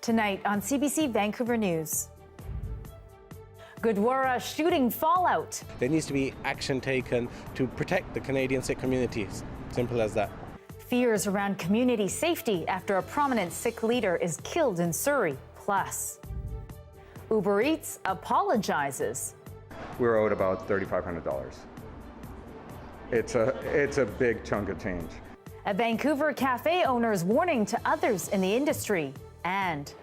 Tonight on CBC Vancouver News. Gurdwara shooting fallout. There needs to be action taken to protect the Canadian Sikh communities. Simple as that. Fears around community safety after a prominent Sikh leader is killed in Surrey. Plus, Uber Eats apologizes. We're owed about $3,500. It's a big chunk of change. A Vancouver cafe owner's warning to others in the industry. And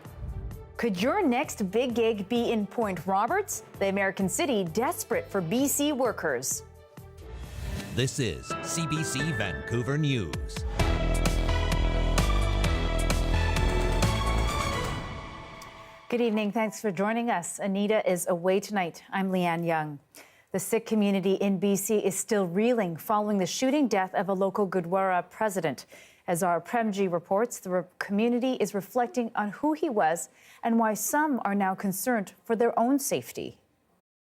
could your next big gig be in Point Roberts, the American city desperate for BC workers? This is CBC Vancouver News. Good evening. Thanks for joining us. Anita is away tonight. I'm Lien Yeung. The Sikh community in BC is still reeling following the shooting death of a local Gurdwara president. As our Premji reports, the community is reflecting on who he was and why some are now concerned for their own safety.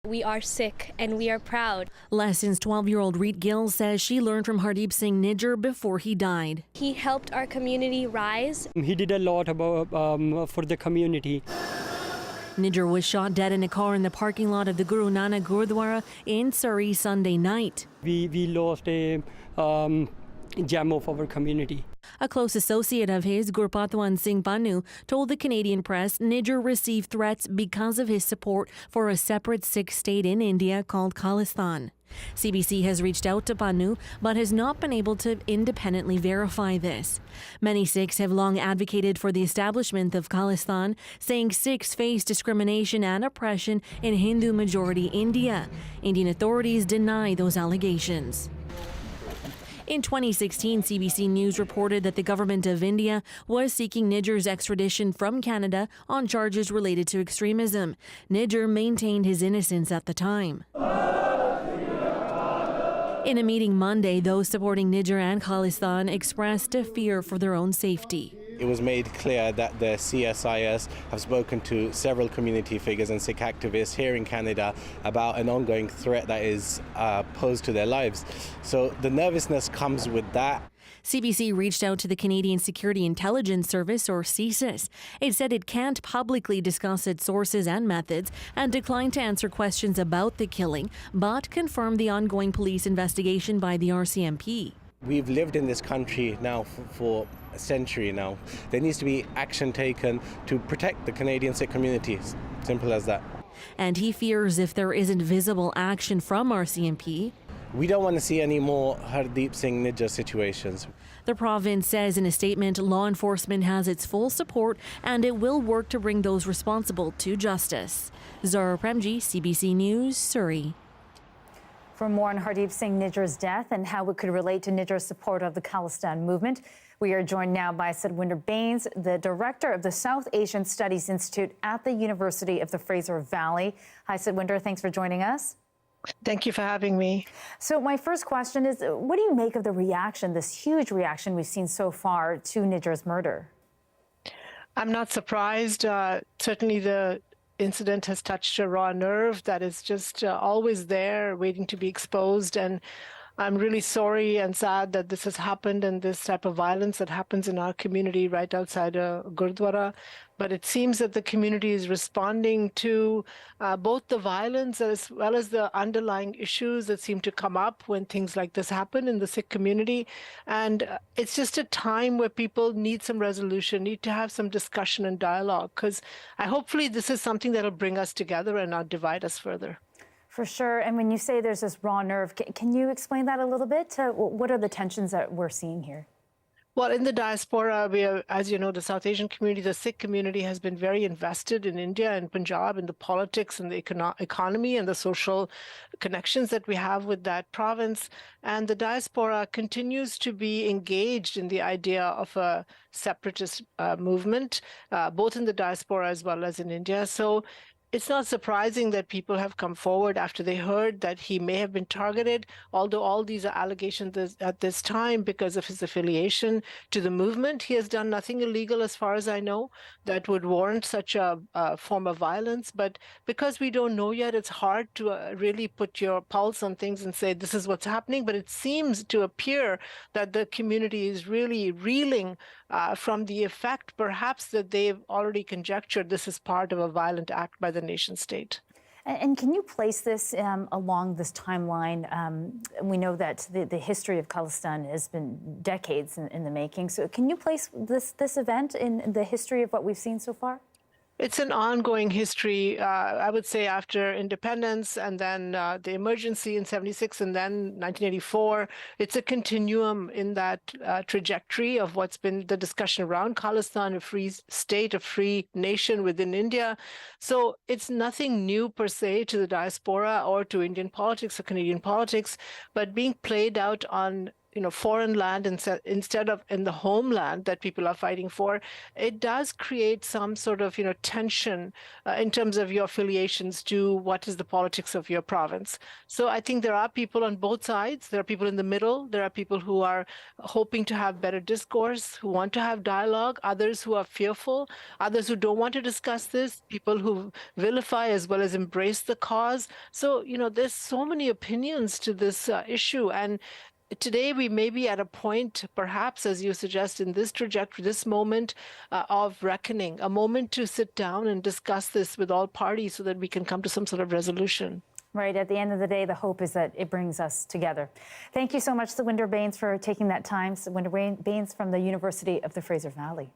We are Sikh and we are proud. Lessons 12-year-old Reet Gill says she learned from Hardeep Singh Niger before he died. He helped our community rise. He did a lot for the community. Niger was shot dead in a car in the parking lot of the Guru Nanak Gurdwara in Surrey Sunday night. We lost a gem of our community. A close associate of his, Gurpatwan Singh Panu, told the Canadian press Niger received threats because of his support for a separate Sikh state in India called Khalistan. CBC has reached out to Panu but has not been able to independently verify this. Many Sikhs have long advocated for the establishment of Khalistan, saying Sikhs face discrimination and oppression in Hindu-majority India. Indian authorities deny those allegations. In 2016, CBC News reported that the government of India was seeking Niger's extradition from Canada on charges related to extremism. Niger maintained his innocence at the time. In a meeting Monday, those supporting Niger and Khalistan expressed a fear for their own safety. It was made clear that the CSIS have spoken to several community figures and Sikh activists here in Canada about an ongoing threat that is posed to their lives. So the nervousness comes with that. CBC reached out to the Canadian Security Intelligence Service, or CSIS. It said it can't publicly discuss its sources and methods and declined to answer questions about the killing, but confirmed the ongoing police investigation by the RCMP. We've lived in this country now for a century now. There needs to be action taken to protect the Canadian Sikh communities. Simple as that. And he fears if there isn't visible action from RCMP, we don't want to see any more Hardeep Singh Niger situations. The province says in a statement law enforcement has its full support and it will work to bring those responsible to justice. Zara Premji, CBC News, Surrey. For more on Hardeep Singh Niger's death and how it could relate to Niger's support of the Khalistan movement, we are joined now by Sadwinder Baines, the director of the South Asian Studies Institute at the University of the Fraser Valley. Hi, Sadwinder. Thanks for joining us. Thank you for having me. So my first question is, what do you make of the reaction, this huge reaction we've seen so far to Niger's murder? I'm not surprised. Certainly the incident has touched a raw nerve that is just always there, waiting to be exposed. And I'm really sorry and sad that this has happened and this type of violence that happens in our community right outside Gurdwara. But it seems that the community is responding to both the violence as well as the underlying issues that seem to come up when things like this happen in the Sikh community. And it's just a time where people need some resolution, need to have some discussion and dialogue, because hopefully this is something that will bring us together and not divide us further. For sure. And when you say there's this raw nerve, can you explain that a little bit? What are the tensions that we're seeing here? Well, in the diaspora, we are, as you know, the South Asian community, the Sikh community has been very invested in India and Punjab, in the politics and the economy and the social connections that we have with that province. And the diaspora continues to be engaged in the idea of a separatist movement, both in the diaspora as well as in India. So It's not surprising that people have come forward after they heard that he may have been targeted, although all these are allegations at this time because of his affiliation to the movement. He has done nothing illegal, as far as I know, that would warrant such a form of violence. But because we don't know yet, it's hard to really put your pulse on things and say this is what's happening. But it seems to appear that the community is really reeling from the effect, perhaps, that they've already conjectured this is part of a violent act by the nation state. And can you place this along this timeline? We know that the history of Khalistan has been decades in the making. So can you place this event in the history of what we've seen so far? It's an ongoing history, I would say, after independence and then the emergency in 76 and then 1984. It's a continuum in that trajectory of what's been the discussion around Khalistan, a free state, a free nation within India. So it's nothing new per se to the diaspora or to Indian politics or Canadian politics, but being played out on foreign land instead of in the homeland that people are fighting for, it does create some sort of, tension in terms of your affiliations to what is the politics of your province. So I think there are people on both sides. There are people in the middle. There are people who are hoping to have better discourse, who want to have dialogue, others who are fearful, others who don't want to discuss this, people who vilify as well as embrace the cause. So, there's so many opinions to this issue. And today, we may be at a point, perhaps, as you suggest, in this trajectory, this moment of reckoning, a moment to sit down and discuss this with all parties so that we can come to some sort of resolution. Right. At the end of the day, the hope is that it brings us together. Thank you so much, Swinder Baines, for taking that time. Swinder Baines from the University of the Fraser Valley.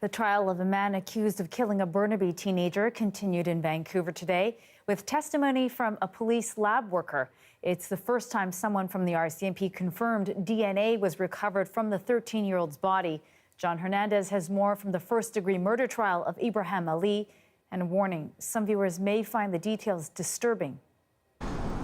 The trial of a man accused of killing a Burnaby teenager continued in Vancouver today with testimony from a police lab worker. It's the first time someone from the RCMP confirmed DNA was recovered from the 13-year-old's body. John Hernandez has more from the first-degree murder trial of Ibraham Ali. And a warning, some viewers may find the details disturbing.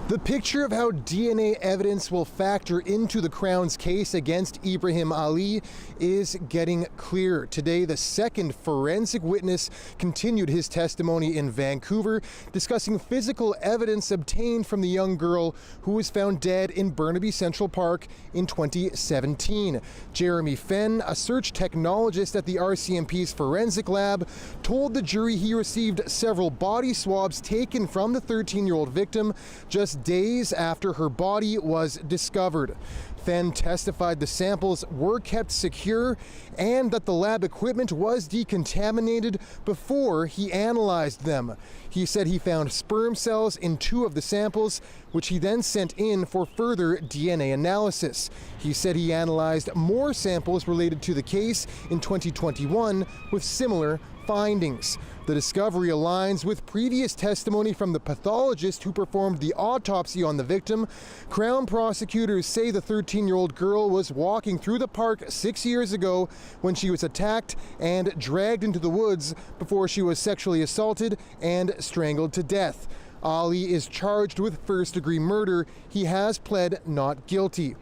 The picture of how DNA evidence will factor into the Crown's case against Ibrahim Ali is getting clearer. Today, the second forensic witness continued his testimony in Vancouver, discussing physical evidence obtained from the young girl who was found dead in Burnaby Central Park in 2017. Jeremy Fenn, a search technologist at the RCMP's forensic lab, told the jury he received several body swabs taken from the 13-year-old victim just days after her body was discovered. Fenn testified the samples were kept secure and that the lab equipment was decontaminated before he analyzed them. He said he found sperm cells in 2 of the samples, which he then sent in for further DNA analysis. He said he analyzed more samples related to the case in 2021 with similar findings. The discovery aligns with previous testimony from the pathologist who performed the autopsy on the victim. Crown prosecutors say the 13-year-old girl was walking through the park 6 years ago when she was attacked and dragged into the woods before she was sexually assaulted and strangled to death. Ali is charged with first-degree murder. He has pled not guilty.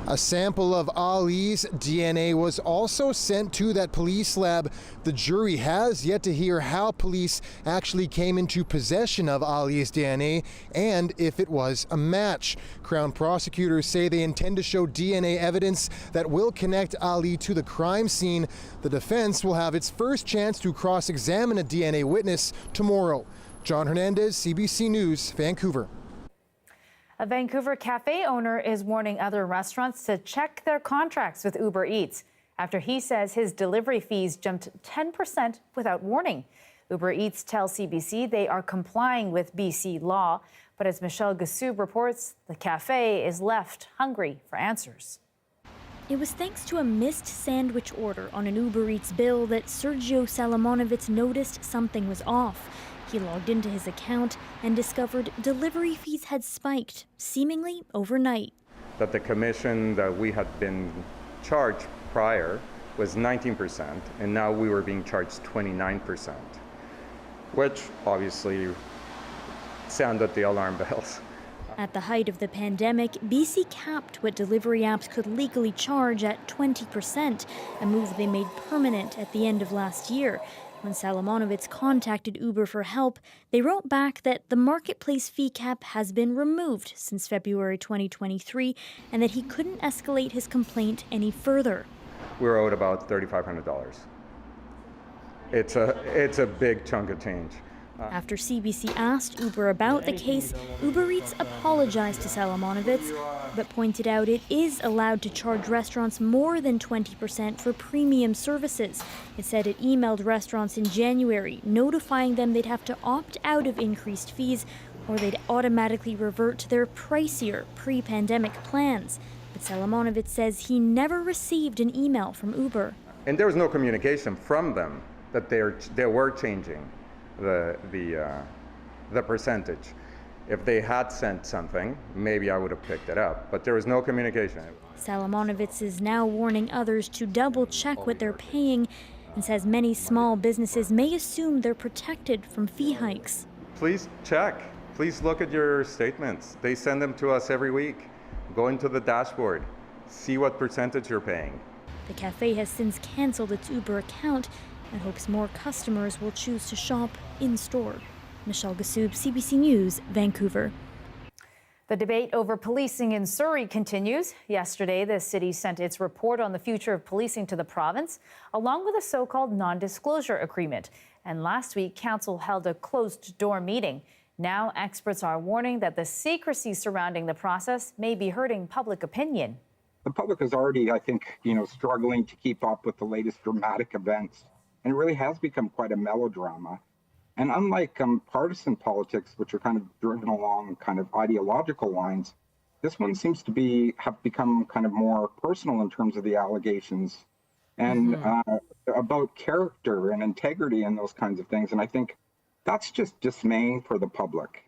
A sample of Ali's DNA was also sent to that police lab. The jury has yet to hear how police actually came into possession of Ali's DNA and if it was a match. Crown prosecutors say they intend to show DNA evidence that will connect Ali to the crime scene. The defense will have its first chance to cross-examine a DNA witness tomorrow. John Hernandez, CBC News, Vancouver. A Vancouver cafe owner is warning other restaurants to check their contracts with Uber Eats after he says his delivery fees jumped 10% without warning. Uber Eats tells CBC they are complying with BC law, but as Michelle Gassoub reports, the cafe is left hungry for answers. It was thanks to a missed sandwich order on an Uber Eats bill that Sergio Salamonovitz noticed something was off. He logged into his account and discovered delivery fees had spiked, seemingly overnight. That the commission that we had been charged prior was 19%, and now we were being charged 29%, which obviously sounded the alarm bells. At the height of the pandemic, BC capped what delivery apps could legally charge at 20%, a move they made permanent at the end of last year. When Salomonovitz contacted Uber for help, they wrote back that the marketplace fee cap has been removed since February 2023 and that he couldn't escalate his complaint any further. We're owed about $3,500. It's a big chunk of change. After CBC asked Uber about the case, Uber Eats apologized to Salomonovitz, but pointed out it is allowed to charge restaurants more than 20% for premium services. It said it emailed restaurants in January, notifying them they'd have to opt out of increased fees or they'd automatically revert to their pricier pre-pandemic plans. But Salomonovitz says he never received an email from Uber. And there was no communication from them that they were changing the percentage. If they had sent something, maybe I would have picked it up, but there was no communication. Salomonovitz is now warning others to double-check what they're paying and says many small businesses may assume they're protected from fee hikes. Please check. Please look at your statements. They send them to us every week. Go into the dashboard. See what percentage you're paying. The cafe has since canceled its Uber account and hopes more customers will choose to shop in-store. Michelle Gassoub, CBC News, Vancouver. The debate over policing in Surrey continues. Yesterday, the city sent its report on the future of policing to the province, along with a so-called non-disclosure agreement. And last week, council held a closed-door meeting. Now, experts are warning that the secrecy surrounding the process may be hurting public opinion. The public is already, I think, struggling to keep up with the latest dramatic events. And it really has become quite a melodrama. And unlike partisan politics, which are kind of driven along kind of ideological lines, this one seems to have become kind of more personal in terms of the allegations and about character and integrity and those kinds of things. And I think that's just dismaying for the public.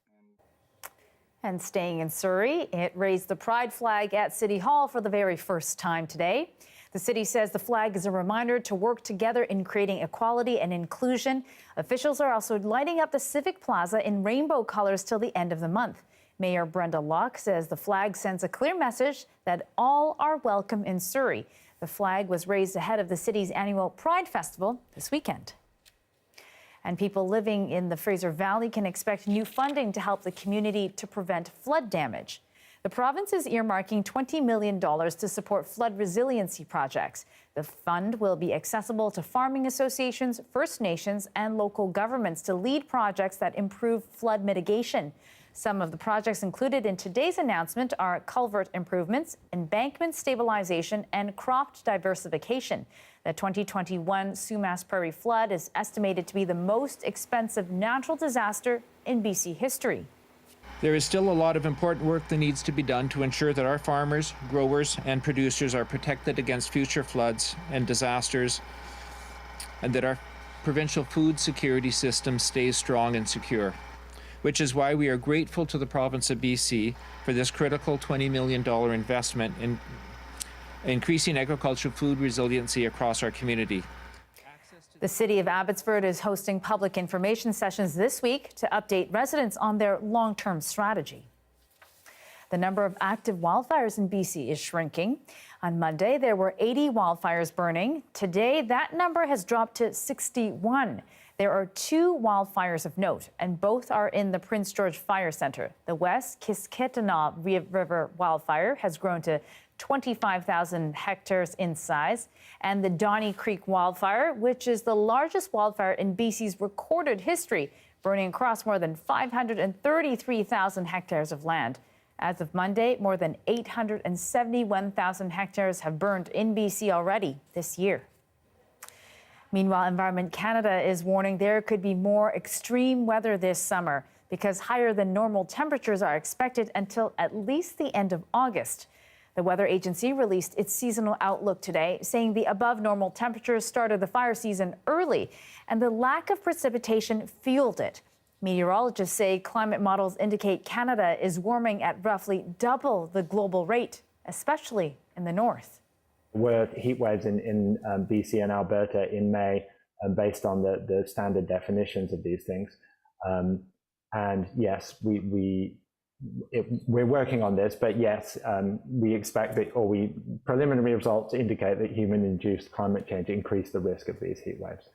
And staying in Surrey, it raised the pride flag at City Hall for the very first time today. The city says the flag is a reminder to work together in creating equality and inclusion. Officials are also lighting up the Civic Plaza in rainbow colors till the end of the month. Mayor Brenda Locke says the flag sends a clear message that all are welcome in Surrey. The flag was raised ahead of the city's annual Pride Festival this weekend. And people living in the Fraser Valley can expect new funding to help the community to prevent flood damage. The province is earmarking $20 million to support flood resiliency projects. The fund will be accessible to farming associations, First Nations, and local governments to lead projects that improve flood mitigation. Some of the projects included in today's announcement are culvert improvements, embankment stabilization, and crop diversification. The 2021 Sumas Prairie flood is estimated to be the most expensive natural disaster in BC history. There is still a lot of important work that needs to be done to ensure that our farmers, growers, and producers are protected against future floods and disasters, and that our provincial food security system stays strong and secure, which is why we are grateful to the province of BC for this critical $20 million investment in increasing agricultural food resiliency across our community. The city of Abbotsford is hosting public information sessions this week to update residents on their long-term strategy. The number of active wildfires in BC is shrinking. On Monday, there were 80 wildfires burning. Today, that number has dropped to 61. There are 2 wildfires of note, and both are in the Prince George Fire Centre. The West Kisketana River wildfire has grown to 25,000 hectares in size, and the Donny Creek wildfire, which is the largest wildfire in BC's recorded history, burning across more than 533,000 hectares of land. As of Monday, more than 871,000 hectares have burned in BC already this year. Meanwhile, Environment Canada is warning there could be more extreme weather this summer because higher than normal temperatures are expected until at least the end of August. The weather agency released its seasonal outlook today, saying the above normal temperatures started the fire season early and the lack of precipitation fueled it. Meteorologists say climate models indicate Canada is warming at roughly double the global rate, especially in the north. Were heat waves in BC and Alberta in May, based on the standard definitions of these things. And yes, we're working on this, but yes, we expect that, preliminary results indicate that human-induced climate change increase the risk of these heat waves.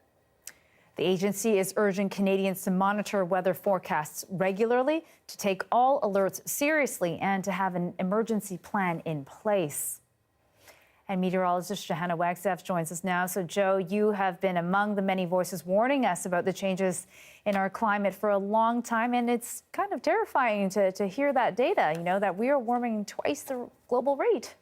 The agency is urging Canadians to monitor weather forecasts regularly, to take all alerts seriously, and to have an emergency plan in place. And meteorologist Johanna Wagstaff joins us now. So, Joe, you have been among the many voices warning us about the changes in our climate for a long time, and it's kind of terrifying to hear that data, you know, that we are warming twice the global rate.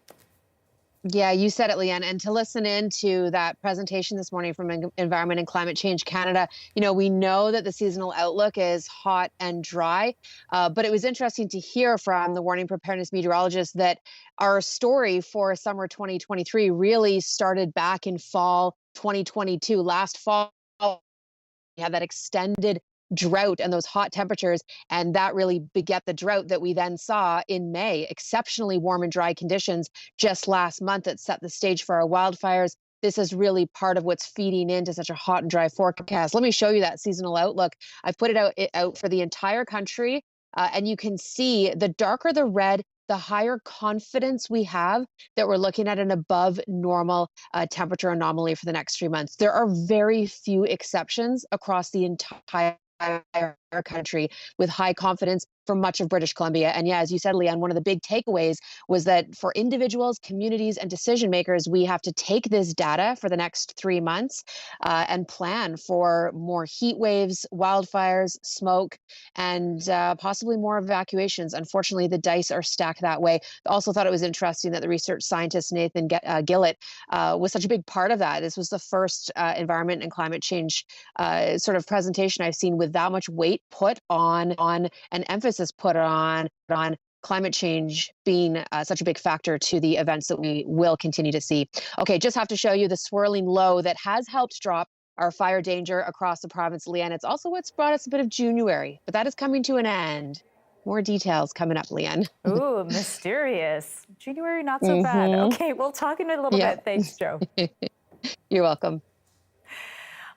Yeah, you said it, Lien. And to listen in to that presentation this morning from Environment and Climate Change Canada, you know, we know that the seasonal outlook is hot and dry, but it was interesting to hear from the warning preparedness meteorologist that our story for summer 2023 really started back in fall 2022. Last fall, we had that extended drought and those hot temperatures, and that really beget the drought that we then saw in May. Exceptionally warm and dry conditions just last month that set the stage for our wildfires. This is really part of what's feeding into such a hot and dry forecast. Let me show you that seasonal outlook. I've put it out for the entire country, and you can see the darker the red, the higher confidence we have that we're looking at an above normal temperature anomaly for the next 3 months. There are very few exceptions across the entire country with high confidence for much of British Columbia. And yeah, as you said, Lien, one of the big takeaways was that for individuals, communities, and decision makers, we have to take this data for the next 3 months and plan for more heat waves, wildfires, smoke, and possibly more evacuations. Unfortunately, the dice are stacked that way. I also thought it was interesting that the research scientist Nathan Gillett was such a big part of that. This was the first environment and climate change sort of presentation I've seen with that much weight put on an emphasis put on climate change being such a big factor to the events that we will continue to see. Okay, just have to show you the swirling low that has helped drop our fire danger across the province, Lien. It's also what's brought us a bit of January, but that is coming to an end. More details coming up, Lien. Ooh, mysterious. January, not so bad. Okay, we'll talk in a little bit. Thanks, Joe. You're welcome.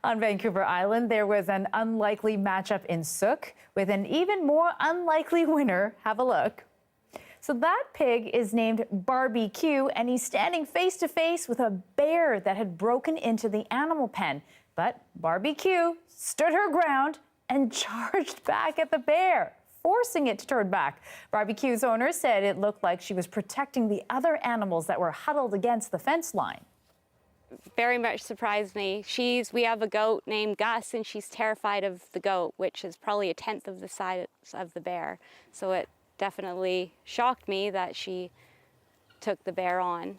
On Vancouver Island, there was an unlikely matchup in Sook with an even more unlikely winner. Have a look. So that pig is named Barbecue, and he's standing face to face with a bear that had broken into the animal pen. But Barbecue stood her ground and charged back at the bear, forcing it to turn back. Barbecue's owner said it looked like she was protecting the other animals that were huddled against the fence line. Very much surprised me. We have a goat named Gus, and she's terrified of the goat, which is probably 1/10 of the size of the bear. So it definitely shocked me that she took the bear on.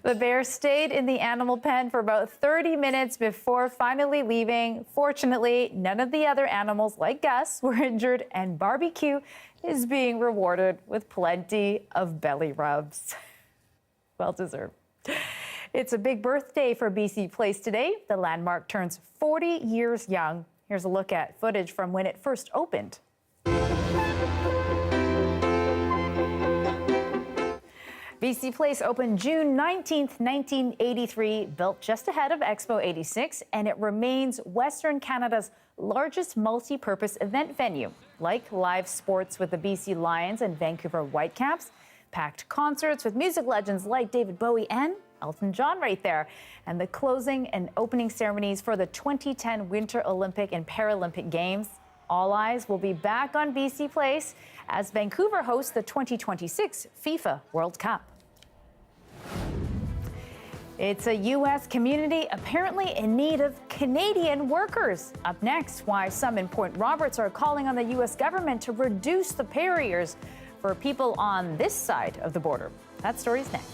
The bear stayed in the animal pen for about 30 minutes before finally leaving. Fortunately, none of the other animals, like Gus, were injured, and Barbecue is being rewarded with plenty of belly rubs. Well deserved. It's a big birthday for BC Place today. The landmark turns 40 years young. Here's a look at footage from when it first opened. BC Place opened June 19th, 1983, built just ahead of Expo 86, and it remains Western Canada's largest multi-purpose event venue, like live sports with the BC Lions and Vancouver Whitecaps, packed concerts with music legends like David Bowie and Elton John right there, and the closing and opening ceremonies for the 2010 Winter Olympic and Paralympic Games. All eyes will be back on BC Place as Vancouver hosts the 2026 FIFA World Cup. It's a U.S. community apparently in need of Canadian workers. Up next, why some in Point Roberts are calling on the U.S. government to reduce the barriers for people on this side of the border. That story's next.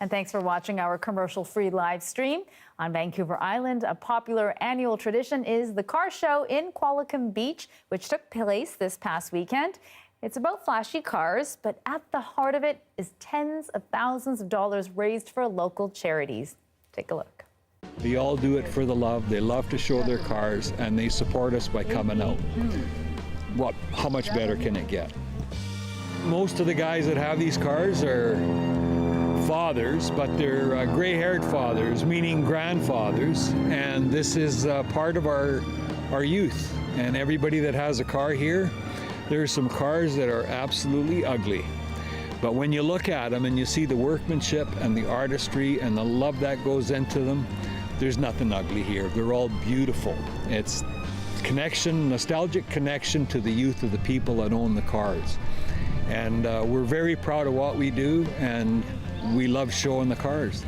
And thanks for watching our commercial-free live stream. On Vancouver Island, a popular annual tradition is the car show in Qualicum Beach, which took place this past weekend. It's about flashy cars, but at the heart of it is tens of thousands of dollars raised for local charities. Take a look. They all do it for the love. They love to show their cars, and they support us by coming out. How much better can it get? Most of the guys that have these cars are fathers, but they're gray-haired fathers, meaning grandfathers, and this is part of our youth. And everybody that has a car here, there's some cars that are absolutely ugly, But when you look at them and you see the workmanship and the artistry and the love that goes into them, there's nothing ugly here. They're all beautiful. It's connection, nostalgic connection to the youth of the people that own the cars. And we're very proud of what we do, and we love showing the cars.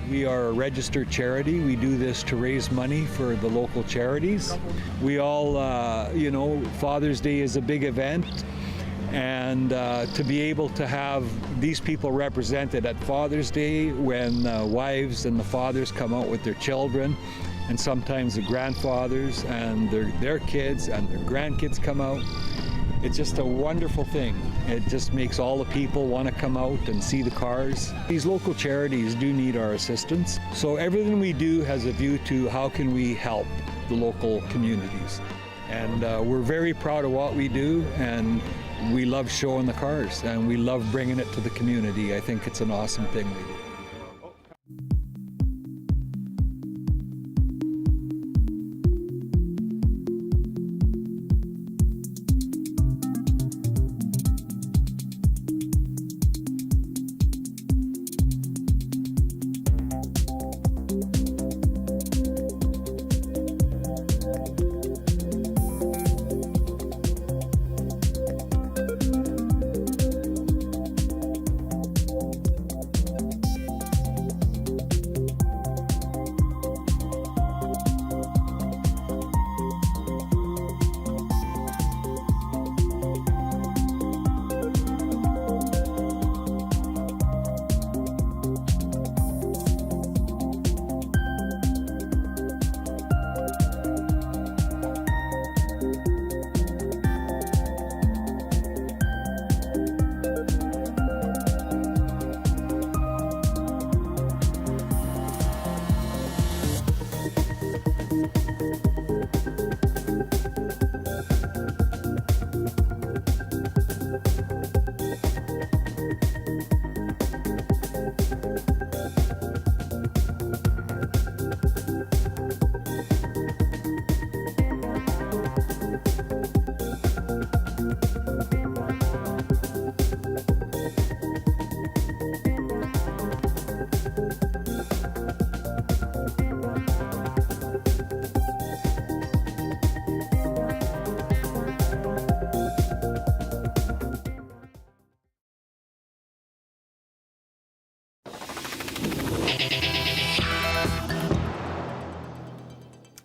We are a registered charity. We do this to raise money for the local charities. We all, Father's Day is a big event, and to be able to have these people represented at Father's Day when wives and the fathers come out with their children, and sometimes the grandfathers and their kids and their grandkids come out. It's just a wonderful thing. It just makes all the people want to come out and see the cars. These local charities do need our assistance. So everything we do has a view to how can we help the local communities. And we're very proud of what we do, and we love showing the cars, and we love bringing it to the community. I think it's an awesome thing we do.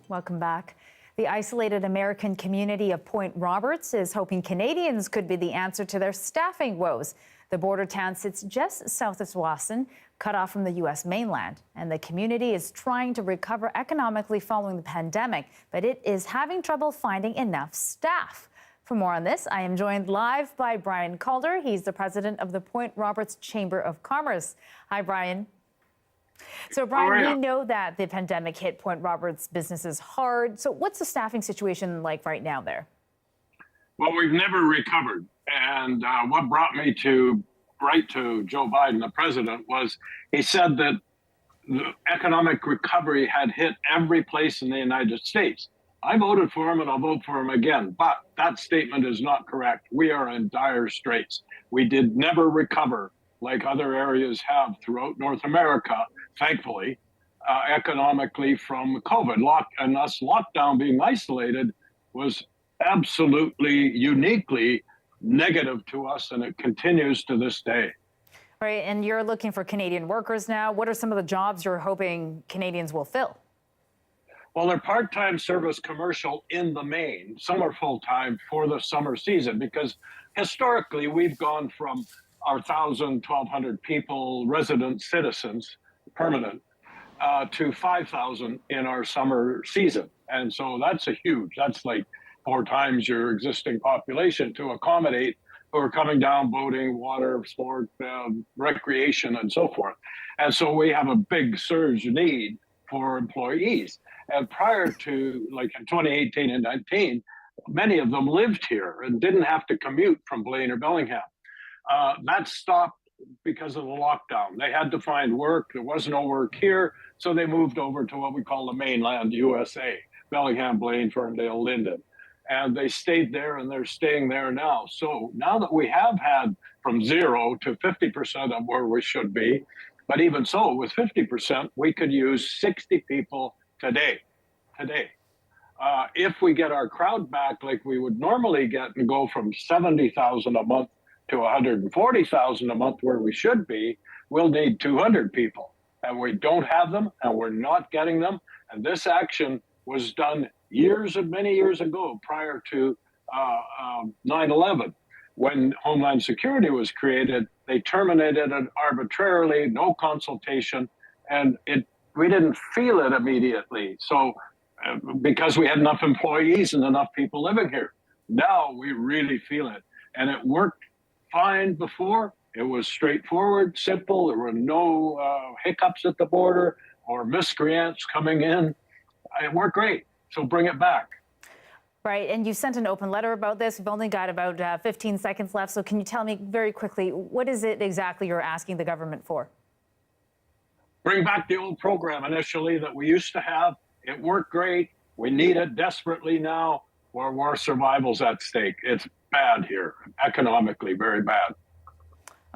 Welcome back. The isolated American community of Point Roberts is hoping Canadians could be the answer to their staffing woes. The border town sits just south of Tsawwassen, cut off from the U.S. mainland, and the community is trying to recover economically following the pandemic, but it is having trouble finding enough staff. For more on this, I am joined live by Brian Calder. He's the president of the Point Roberts Chamber of Commerce. Hi, Brian. So, Brian, we know that the pandemic hit Point Roberts businesses hard. So what's the staffing situation like right now there? Well, we've never recovered. And what brought me to write to Joe Biden, the president, was he said that the economic recovery had hit every place in the United States. I voted for him and I'll vote for him again. But that statement is not correct. We are in dire straits. We did never recover like other areas have throughout North America, thankfully, economically from COVID. And us lockdown being isolated was absolutely uniquely negative to us, and it continues to this day. Right, and you're looking for Canadian workers now. What are some of the jobs you're hoping Canadians will fill? Well, they're part-time service commercial in the main. Some are full-time for the summer season, because historically we've gone from our 1,000, 1,200 people, resident citizens, permanent, to 5,000 in our summer season. And so that's that's like 4 times your existing population to accommodate who are coming down boating, water, sport, recreation, and so forth. And so we have a big surge need for employees. And prior to, like in 2018 and 19, many of them lived here and didn't have to commute from Blaine or Bellingham. That stopped because of the lockdown. They had to find work. There was no work here, so they moved over to what we call the mainland USA, Bellingham, Blaine, Ferndale, Linden. and they stayed there, and they're staying there now. So now that we have had from 0 to 50% of where we should be, but even so, with 50%, we could use 60 people today. If we get our crowd back like we would normally get and go from 70,000 a month to 140,000 a month where we should be, we'll need 200 people. And we don't have them, and we're not getting them. And this action was done many years ago, prior to 9/11. When Homeland Security was created, they terminated it arbitrarily, no consultation, and we didn't feel it immediately. So, because we had enough employees and enough people living here. Now we really feel it. And it worked fine before. It was straightforward, simple. There were no hiccups at the border or miscreants coming in. It worked great. So bring it back. Right, and you sent an open letter about this. We've only got about 15 seconds left. So can you tell me very quickly, what is it exactly you're asking the government for? Bring back the old program initially that we used to have. It worked great. We need it desperately now, where war survival's at stake. It's bad here, economically, very bad.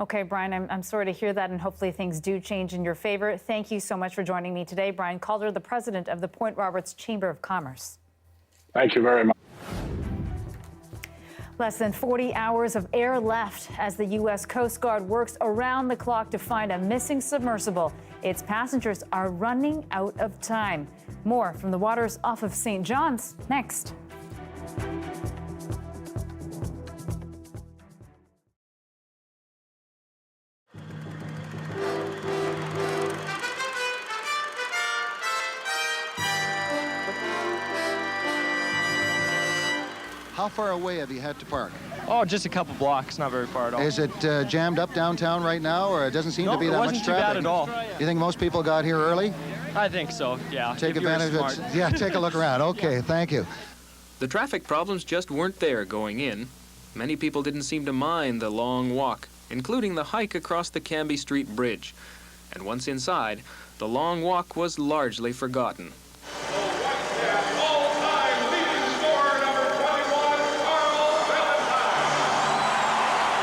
Okay, Brian, I'm sorry to hear that, and hopefully things do change in your favor. Thank you so much for joining me today. Brian Calder, the president of the Point Roberts Chamber of Commerce. Thank you very much. Less than 40 hours of air left as the U.S. Coast Guard works around the clock to find a missing submersible. Its passengers are running out of time. More from the waters off of St. John's next. How far away have you had to park? Oh, just a couple blocks, not very far at all. Is it jammed up downtown right now, or it doesn't seem to be that much traffic? No, it wasn't too bad at all. You think most people got here early? I think so, yeah. Take advantage of it. Yeah, take a look around. Okay, thank you. The traffic problems just weren't there going in. Many people didn't seem to mind the long walk, including the hike across the Cambie Street Bridge. And once inside, the long walk was largely forgotten.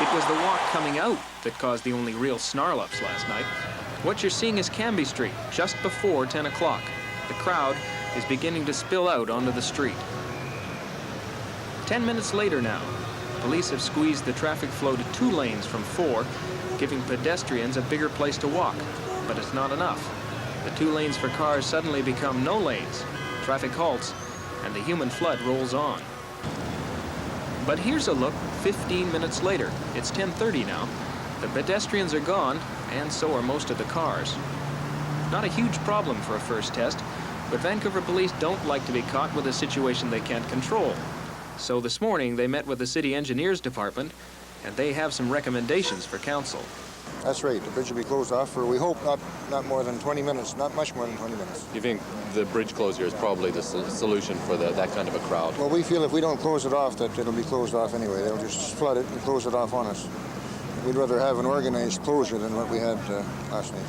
It was the walk coming out that caused the only real snarl-ups last night. What you're seeing is Cambie Street, just before 10 o'clock. The crowd is beginning to spill out onto the street. 10 minutes later now, police have squeezed the traffic flow to 2 lanes from 4, giving pedestrians a bigger place to walk. But it's not enough. The 2 lanes for cars suddenly become no lanes. Traffic halts, and the human flood rolls on. But here's a look 15 minutes later. It's 10:30 now. The pedestrians are gone, and so are most of the cars. Not a huge problem for a first test, but Vancouver police don't like to be caught with a situation they can't control. So this morning they met with the city engineers department, and they have some recommendations for council. That's right. The bridge will be closed off for, we hope, not more than 20 minutes, not much more than 20 minutes. You think the bridge closure is probably the solution for that kind of a crowd? Well, we feel if we don't close it off, that it'll be closed off anyway. They'll just flood it and close it off on us. We'd rather have an organized closure than what we had last night.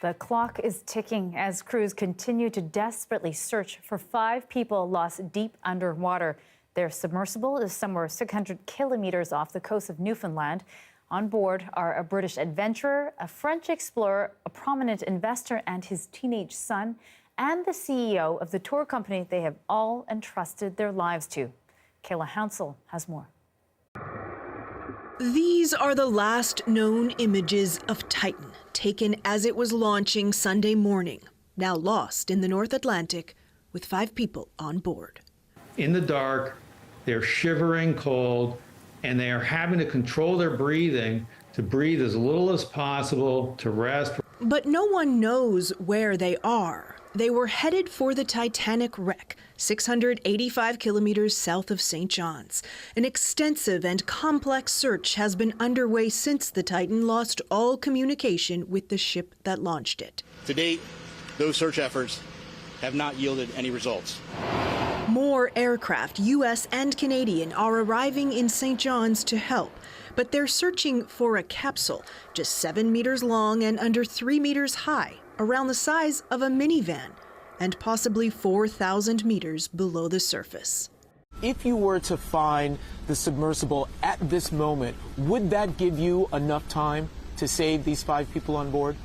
The clock is ticking as crews continue to desperately search for 5 people lost deep underwater. Their submersible is somewhere 600 kilometers off the coast of Newfoundland. On board are a British adventurer, a French explorer, a prominent investor and his teenage son, and the CEO of the tour company they have all entrusted their lives to. Kayla Hounsell has more. These are the last known images of Titan, taken as it was launching Sunday morning, now lost in the North Atlantic with 5 people on board. In the dark, they're shivering cold, and they are having to control their breathing to breathe as little as possible, to rest. But no one knows where they are. They were headed for the Titanic wreck, 685 kilometers south of St. John's. An extensive and complex search has been underway since the Titan lost all communication with the ship that launched it. To date, those search efforts have not yielded any results. More aircraft, U.S. and Canadian, are arriving in St. John's to help. But they're searching for a capsule, just 7 meters long and under 3 meters high, around the size of a minivan, and possibly 4,000 meters below the surface. If you were to find the submersible at this moment, would that give you enough time to save these 5 people on board?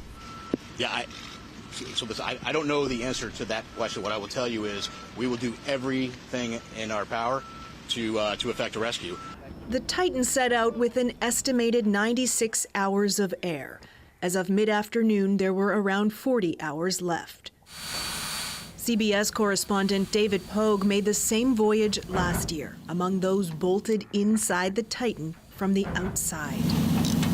Yeah, I don't know the answer to that question. What I will tell you is we will do everything in our power to effect a rescue. The Titan set out with an estimated 96 hours of air. As of mid-afternoon, there were around 40 hours left. CBS correspondent David Pogue made the same voyage last year, among those bolted inside the Titan from the outside.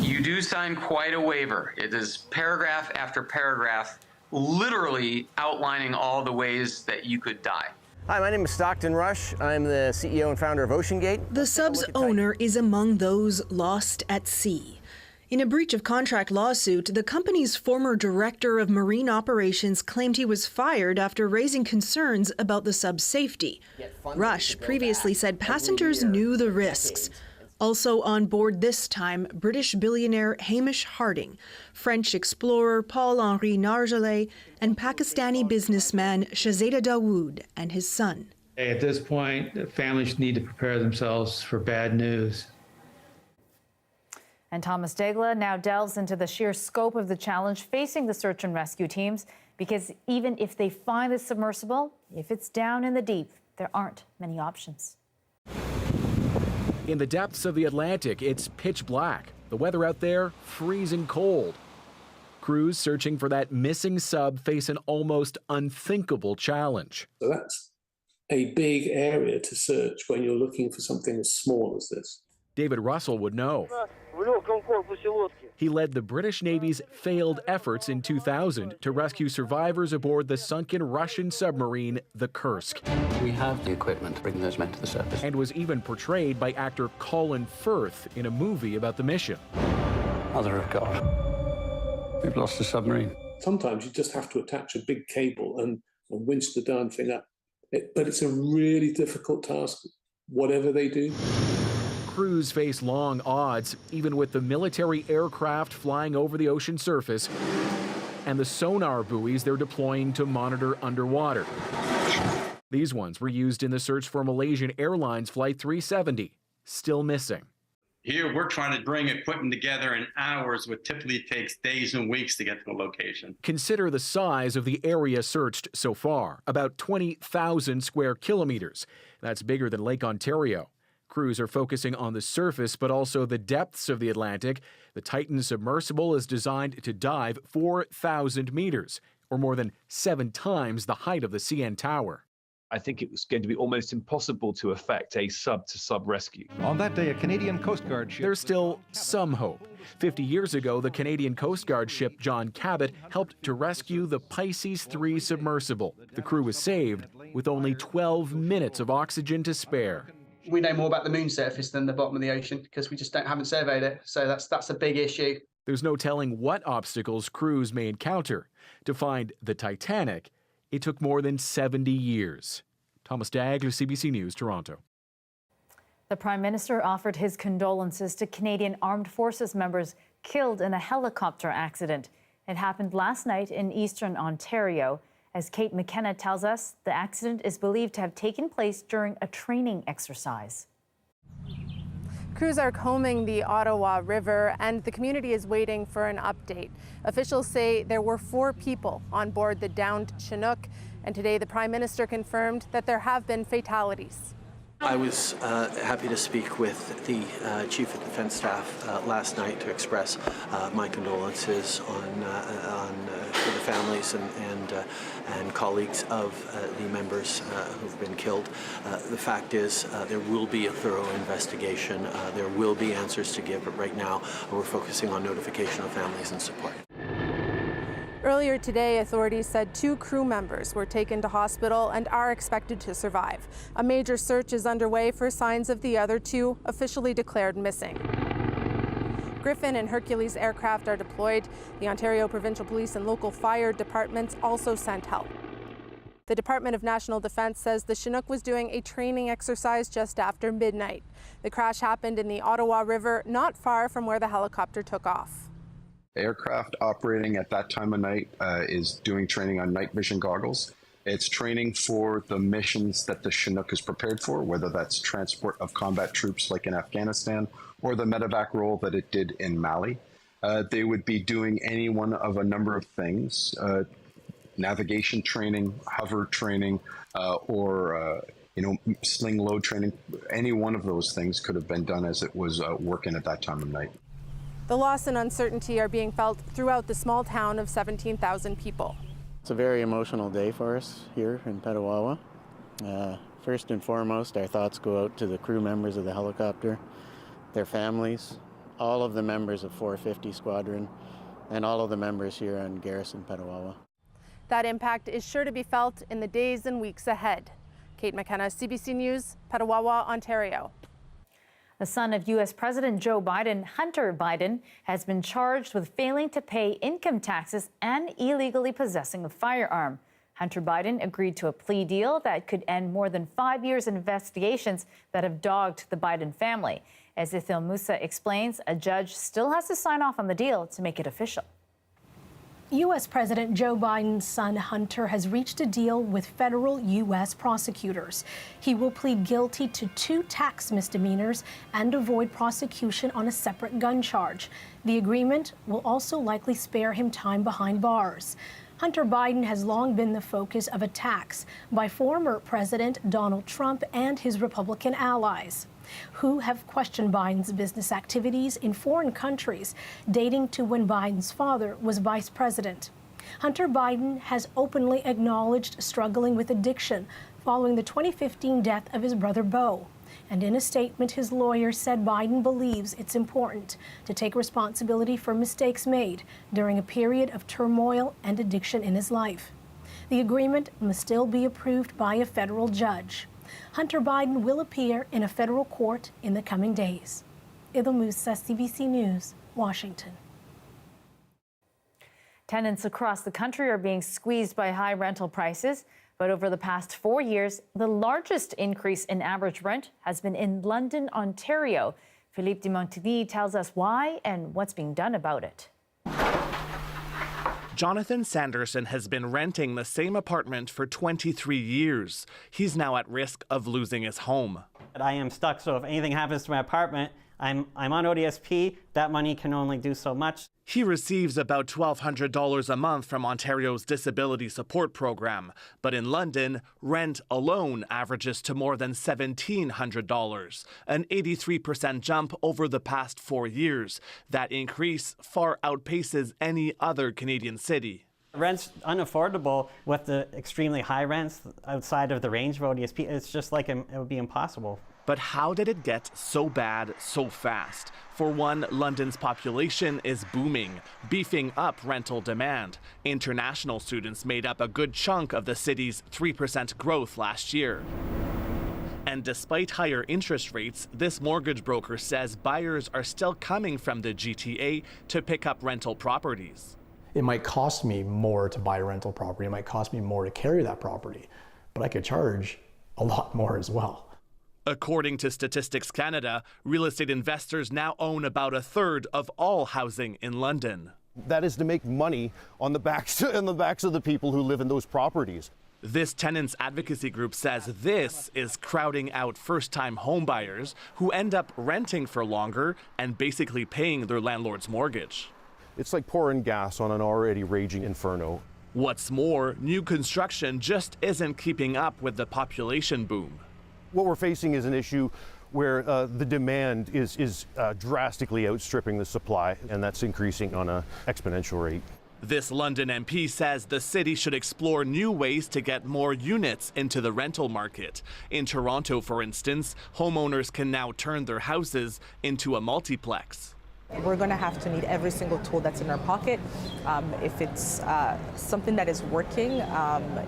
You do sign quite a waiver. It is paragraph after paragraph, literally outlining all the ways that you could die. Hi, my name is Stockton Rush. I'm the CEO and founder of OceanGate. The sub's owner is among those lost at sea. In a breach of contract lawsuit, the company's former director of marine operations claimed he was fired after raising concerns about the sub's safety. Rush previously said passengers knew the risks. Also on board this time, British billionaire Hamish Harding, French explorer Paul-Henri Nargeolet, and Pakistani businessman Shahzada Dawood and his son. At this point, families need to prepare themselves for bad news. And Thomas Degla now delves into the sheer scope of the challenge facing the search and rescue teams, because even if they find the submersible, if it's down in the deep, there aren't many options. In the depths of the Atlantic, it's pitch black. The weather out there, freezing cold. Crews searching for that missing sub face an almost unthinkable challenge. So that's a big area to search when you're looking for something as small as this. David Russell would know. He led the British Navy's failed efforts in 2000 to rescue survivors aboard the sunken Russian submarine, the Kursk. We have the equipment to bring those men to the surface. And was even portrayed by actor Colin Firth in a movie about the mission. Mother of God, we've lost the submarine. Sometimes you just have to attach a big cable and winch the darn thing up. But it's a really difficult task, whatever they do. Crews face long odds, even with the military aircraft flying over the ocean surface and the sonar buoys they're deploying to monitor underwater. These ones were used in the search for Malaysian Airlines Flight 370, still missing. Here, we're trying to bring equipment together in hours, what typically takes days and weeks to get to the location. Consider the size of the area searched so far, about 20,000 square kilometers. That's bigger than Lake Ontario. Crews are focusing on the surface, but also the depths of the Atlantic. The Titan submersible is designed to dive 4,000 meters, or more than 7 times the height of the CN Tower. I think it was going to be almost impossible to effect a sub-to-sub rescue. On that day, a Canadian Coast Guard ship... There's still some hope. 50 years ago, the Canadian Coast Guard ship John Cabot helped to rescue the Pisces 3 submersible. The crew was saved with only 12 minutes of oxygen to spare. We know more about the moon surface than the bottom of the ocean because we just haven't surveyed it. So that's a big issue. There's no telling what obstacles crews may encounter. To find the Titanic, it took more than 70 years. Thomas Dagler, CBC News, Toronto. The Prime Minister offered his condolences to Canadian Armed Forces members killed in a helicopter accident. It happened last night in eastern Ontario. As Kate McKenna tells us, the accident is believed to have taken place during a training exercise. Crews are combing the Ottawa River, and the community is waiting for an update. Officials say there were 4 people on board the downed Chinook, and today the Prime Minister confirmed that there have been fatalities. I was happy to speak with the Chief of Defence Staff last night to express my condolences for the families and colleagues of the members who've been killed. The fact is there will be a thorough investigation. There will be answers to give, but right now we're focusing on notification of families and support. Earlier today, authorities said 2 crew members were taken to hospital and are expected to survive. A major search is underway for signs of the other 2 officially declared missing. Griffin and Hercules aircraft are deployed. The Ontario Provincial Police and local fire departments also sent help. The Department of National Defence says the Chinook was doing a training exercise just after midnight. The crash happened in the Ottawa River, not far from where the helicopter took off. Aircraft operating at that time of night is doing training on night vision goggles. It's training for the missions that the Chinook is prepared for, whether that's transport of combat troops like in Afghanistan or the medevac role that it did in Mali. They would be doing any one of a number of things, navigation training, hover training, or sling load training. Any one of those things could have been done as it was working at that time of night. The loss and uncertainty are being felt throughout the small town of 17,000 people. It's a very emotional day for us here in Petawawa. First and foremost, our thoughts go out to the crew members of the helicopter, their families, all of the members of 450 Squadron, and all of the members here on Garrison Petawawa. That impact is sure to be felt in the days and weeks ahead. Kate McKenna, CBC News, Petawawa, Ontario. The son of U.S. President Joe Biden, Hunter Biden, has been charged with failing to pay income taxes and illegally possessing a firearm. Hunter Biden agreed to a plea deal that could end more than 5 years of investigations that have dogged the Biden family. As Ithil Musa explains, a judge still has to sign off on the deal to make it official. U.S. President Joe Biden's son Hunter has reached a deal with federal U.S. prosecutors. He will plead guilty to 2 tax misdemeanors and avoid prosecution on a separate gun charge. The agreement will also likely spare him time behind bars. Hunter Biden has long been the focus of attacks by former President Donald Trump and his Republican allies, who have questioned Biden's business activities in foreign countries dating to when Biden's father was vice president. Hunter Biden has openly acknowledged struggling with addiction following the 2015 death of his brother Beau. And in a statement, his lawyer said Biden believes it's important to take responsibility for mistakes made during a period of turmoil and addiction in his life. The agreement must still be approved by a federal judge. Hunter Biden will appear in a federal court in the coming days. Ithil Musa, CBC News, Washington. Tenants across the country are being squeezed by high rental prices. But over the past 4 years, the largest increase in average rent has been in London, Ontario. Philippe de Montigny tells us why and what's being done about it. Jonathan Sanderson has been renting the same apartment for 23 years. He's now at risk of losing his home. I am stuck, so if anything happens to my apartment, I'm on ODSP. That money can only do so much. He receives about $1,200 a month from Ontario's Disability Support Program. But in London, rent alone averages to more than $1,700, an 83% jump over the past 4 years. That increase far outpaces any other Canadian city. Rent's unaffordable with the extremely high rents outside of the range of ODSP. It's just like it would be impossible. But how did it get so bad so fast? For one, London's population is booming, beefing up rental demand. International students made up a good chunk of the city's 3% growth last year. And despite higher interest rates, this mortgage broker says buyers are still coming from the GTA to pick up rental properties. It might cost me more to buy a rental property. It might cost me more to carry that property, but I could charge a lot more as well. According to Statistics Canada, real estate investors now own about a third of all housing in London. That is to make money on the backs of the people who live in those properties. This tenants advocacy group says this is crowding out first-time homebuyers who end up renting for longer and basically paying their landlord's mortgage. It's like pouring gas on an already raging inferno. What's more, new construction just isn't keeping up with the population boom. What we're facing is an issue where the demand is drastically outstripping the supply, and that's increasing on an exponential rate. This London MP says the city should explore new ways to get more units into the rental market. In Toronto, for instance, homeowners can now turn their houses into a multiplex. We're going to have to need every single tool that's in our pocket. If it's something that is working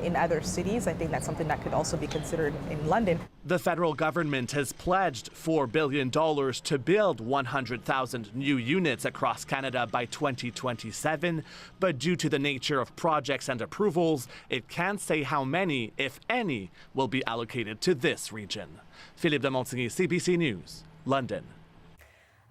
in other cities, I think that's something that could also be considered in London. The federal government has pledged $4 billion to build 100,000 new units across Canada by 2027, but due to the nature of projects and approvals, it can't say how many, if any, will be allocated to this region. Philippe de Montigny, CBC News, London.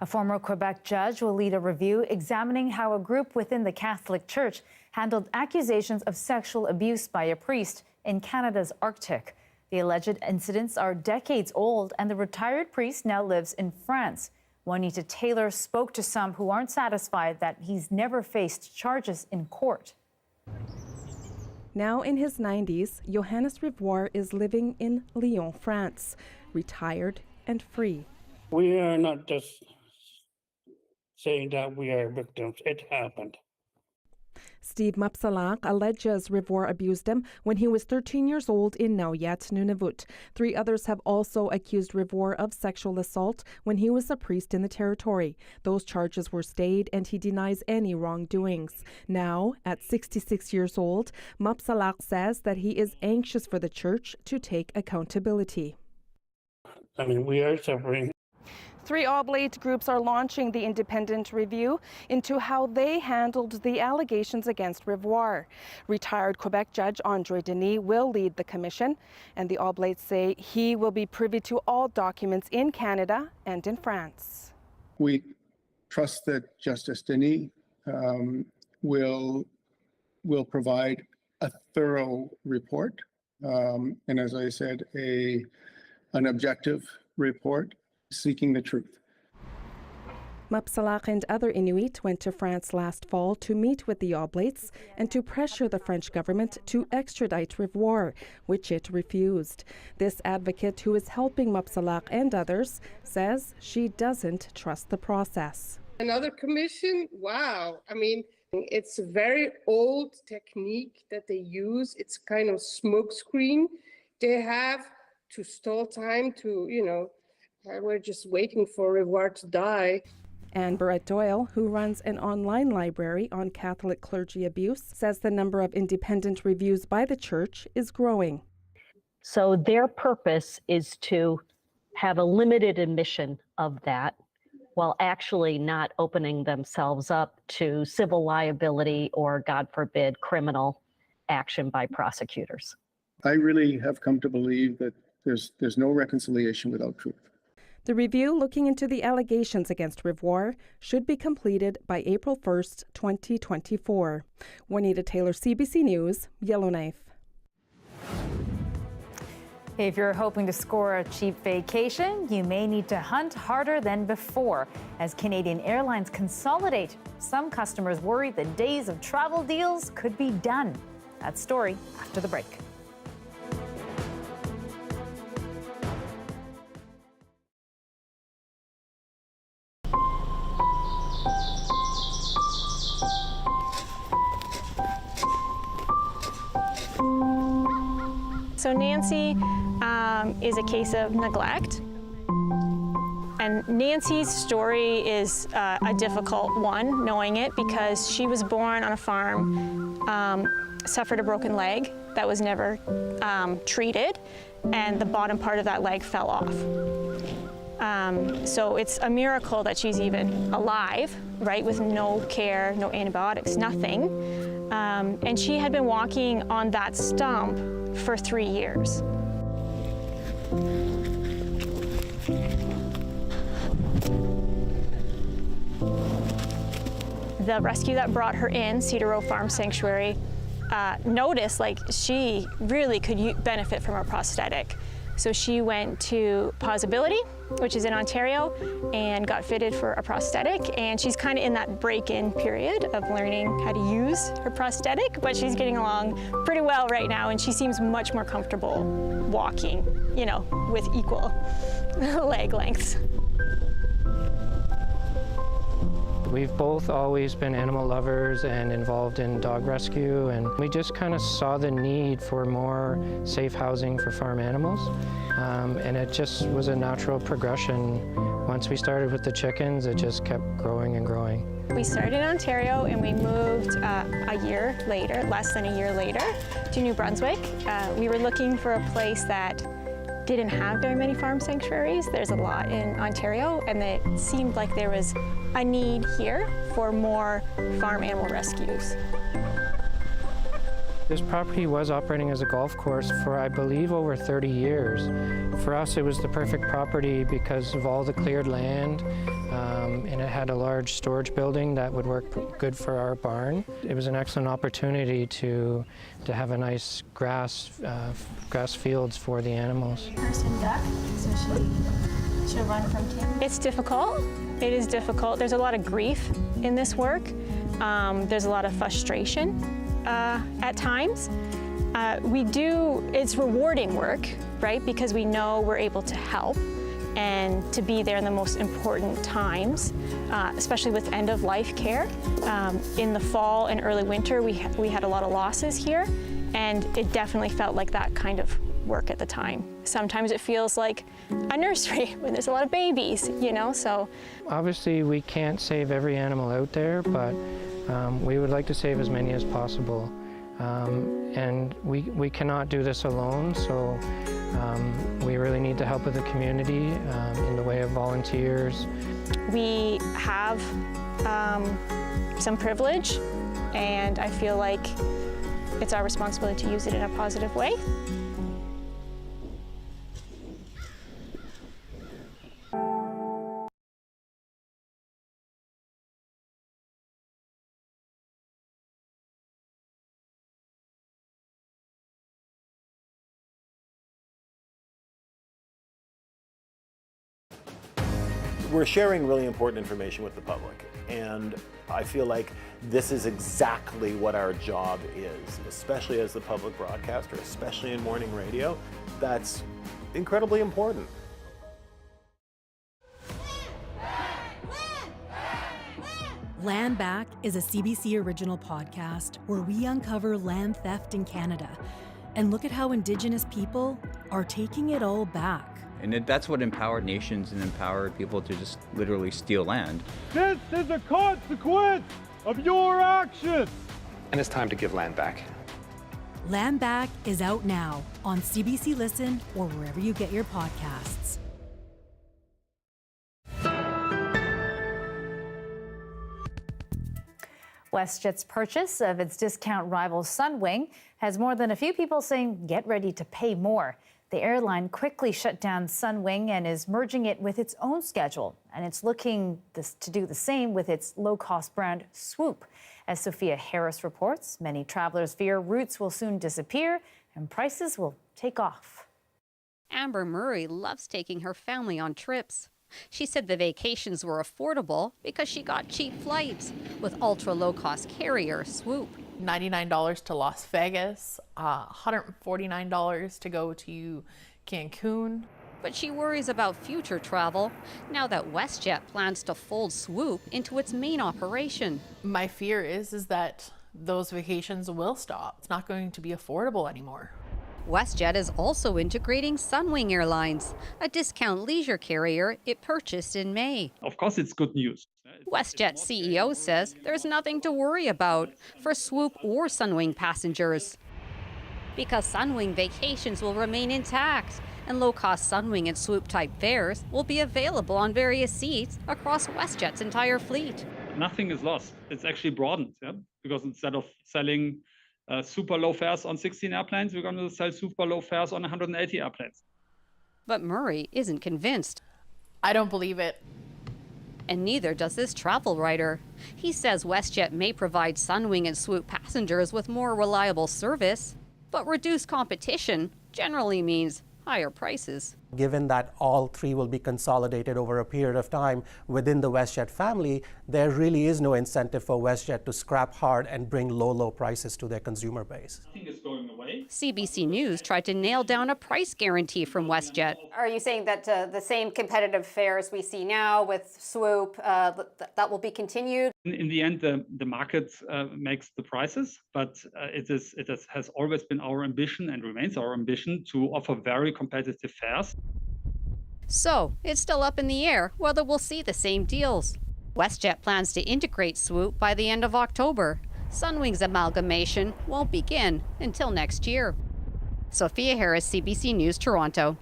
A former Quebec judge will lead a review examining how a group within the Catholic Church handled accusations of sexual abuse by a priest in Canada's Arctic. The alleged incidents are decades old, and the retired priest now lives in France. Juanita Taylor spoke to some who aren't satisfied that he's never faced charges in court. Now in his 90s, Johannes Rivoire is living in Lyon, France, retired and free. We are not just saying that we are victims. It happened. Steve Mapsalak alleges Rivoire abused him when he was 13 years old in Nauyet, Nunavut. 3 others have also accused Rivoire of sexual assault when he was a priest in the territory. Those charges were stayed, and he denies any wrongdoings. Now, at 66 years old, Mapsalak says that he is anxious for the church to take accountability. I mean, we are suffering. 3 oblate groups are launching the independent review into how they handled the allegations against Rivoire. Retired Quebec Judge Andre Denis will lead the commission, and the oblates say he will be privy to all documents in Canada and in France. We trust that Justice Denis will provide a thorough report, and as I said, an objective report seeking the truth. Mapsalak and other Inuit went to France last fall to meet with the oblates and to pressure the French government to extradite Rivoire, which it refused. This advocate, who is helping Mapsalak and others, says she doesn't trust the process. Another commission? Wow. I mean, it's a very old technique that they use. It's kind of smokescreen. They have to stall time to, we're just waiting for Rivoire to die. Anne Barrett Doyle, who runs an online library on Catholic clergy abuse, says the number of independent reviews by the church is growing. So their purpose is to have a limited admission of that while actually not opening themselves up to civil liability or, God forbid, criminal action by prosecutors. I really have come to believe that there's no reconciliation without truth. The review looking into the allegations against Rivoire should be completed by April 1st, 2024. Juanita Taylor, CBC News, Yellowknife. If you're hoping to score a cheap vacation, you may need to hunt harder than before. As Canadian Airlines consolidate, some customers worry the days of travel deals could be done. That story after the break. So Nancy is a case of neglect. And Nancy's story is a difficult one, knowing it, because she was born on a farm, suffered a broken leg that was never treated, and the bottom part of that leg fell off. So it's a miracle that she's even alive, right, with no care, no antibiotics, nothing. And she had been walking on that stump for 3 years. The rescue that brought her in, Cedar Row Farm Sanctuary, noticed like she really could benefit from a prosthetic. So she went to Possibility, which is in Ontario, and got fitted for a prosthetic. And she's kind of in that break-in period of learning how to use her prosthetic, but she's getting along pretty well right now, and she seems much more comfortable walking, you know, with equal leg lengths. We've both always been animal lovers and involved in dog rescue, and we just kind of saw the need for more safe housing for farm animals. And it just was a natural progression. Once we started with the chickens, it just kept growing and growing. We started in Ontario and we moved a year later, less than a year later, to New Brunswick. We were looking for a place that didn't have very many farm sanctuaries. There's a lot in Ontario, and it seemed like there was a need here for more farm animal rescues. This property was operating as a golf course for, I believe, over 30 years. For us, it was the perfect property because of all the cleared land, and it had a large storage building that would work good for our barn. It was an excellent opportunity to have a nice grass fields for the animals. Person duck, so she'll run from Tim. It's difficult. It is difficult. There's a lot of grief in this work. There's a lot of frustration at times. It's rewarding work, right? Because we know we're able to help and to be there in the most important times, especially with end-of-life care. In the fall and early winter, we had a lot of losses here, and it definitely felt like that kind of work at the time. Sometimes it feels like a nursery when there's a lot of babies, you know, so. Obviously, we can't save every animal out there, but we would like to save as many as possible. And we cannot do this alone, so we really need the help of the community in the way of volunteers. We have some privilege, and I feel like it's our responsibility to use it in a positive way. We're sharing really important information with the public, and I feel like this is exactly what our job is, especially as the public broadcaster, especially in morning radio. That's incredibly important. Land Back is a CBC original podcast where we uncover land theft in Canada and look at how Indigenous people are taking it all back. And that's what empowered nations and empowered people to just literally steal land. This is a consequence of your actions. And it's time to give land back. Land Back is out now on CBC Listen or wherever you get your podcasts. WestJet's purchase of its discount rival Sunwing has more than a few people saying get ready to pay more. The airline quickly shut down Sunwing and is merging it with its own schedule. And it's looking to do the same with its low-cost brand Swoop. As Sophia Harris reports, many travelers fear routes will soon disappear and prices will take off. Amber Murray loves taking her family on trips. She said the vacations were affordable because she got cheap flights with ultra-low-cost carrier Swoop. $99 to Las Vegas, $149 to go to Cancun. But she worries about future travel now that WestJet plans to fold Swoop into its main operation. My fear is that those vacations will stop. It's not going to be affordable anymore. WestJet is also integrating Sunwing Airlines, a discount leisure carrier it purchased in May. Of course, it's good news. WestJet CEO says there's nothing to worry about for Swoop or Sunwing passengers, because Sunwing vacations will remain intact and low-cost Sunwing and Swoop-type fares will be available on various seats across WestJet's entire fleet. Nothing is lost. It's actually broadened, because instead of selling super low fares on 16 airplanes, we're going to sell super low fares on 180 airplanes. But Murray isn't convinced. I don't believe it. and neither does this travel writer. He says WestJet may provide Sunwing and Swoop passengers with more reliable service, but reduced competition generally means higher prices. Given that all three will be consolidated over a period of time within the WestJet family, there really is no incentive for WestJet to scrap hard and bring low prices to their consumer base. I think it's going away. CBC News tried to nail down a price guarantee from WestJet. Are you saying that the same competitive fares we see now with Swoop, that will be continued? In the end, the market makes the prices, but it has always been our ambition and remains our ambition to offer very competitive fares. So it's still up in the air whether we'll see the same deals. WestJet plans to integrate Swoop by the end of October. Sunwing's amalgamation won't begin until next year. Sophia Harris, CBC News, Toronto.